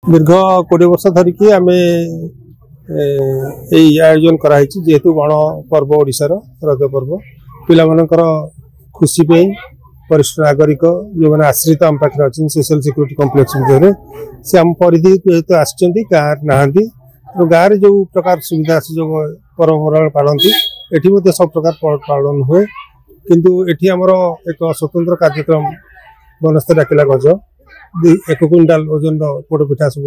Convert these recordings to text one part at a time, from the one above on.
दीर्घ 20 वर्ष धरिकी आम आयोजन कराई जेहेतु गण पर्व ओडिशार रज पर्व पिलामानकर खुशी पे वरिष्ठ नागरिक जो मैंने आश्रित आम पाखे अच्छे सोशल सिक्यूरीटी कम्प्लेक्स भितर से आम परिधि जेहेतु आसती गाँव नहांती गाँव में जो प्रकार सुविधा सुजोग पर्व पालती ये सब प्रकार पालन हुए किंतु एठी हमर एक स्वतंत्र कार्यक्रम बनस्थ डाकिला गज 1 क्विंटाल ओजन पोड़ पिठा सब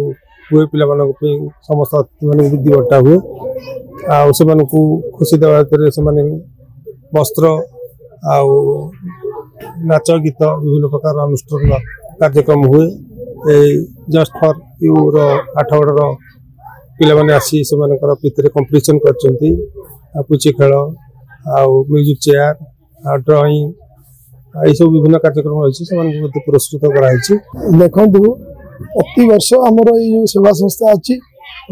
हुए पे समस्त अतिथि मान बुद्धि बटा हुए आ खुशी देवा वस्त्र आ नाच गीत विभिन्न प्रकार अनुष्ठान कार्यक्रम हुए जस्ट फॉर यू 8 गड़ पिला आसी से भितर कंपटीशन कर पुची खेल आ म्यूजिक चेयर ड्राइंग ये सब विभिन्न कार्यक्रम रही पुरस्कृत कराई। देखु प्रति वर्ष आमर ये सेवा संस्था अच्छी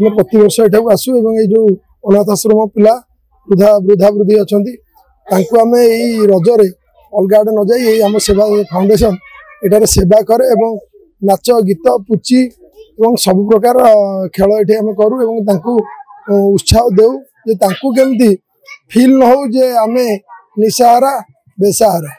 प्रति वर्ष यहाँ आसू ये जो अनाथ आश्रम पिला वृद्धा वृद्धा वृद्धि अच्छा आम यही रजरे अलग आड़े न जाए आम सेवा फाउंडेशन ये सेवा करे एवं नाच गीत पुची एवं सब प्रकार खेल ये आम करूँ उत्साह देऊ जे केमती फिल न हो जे आम निसहारा बेसहारा।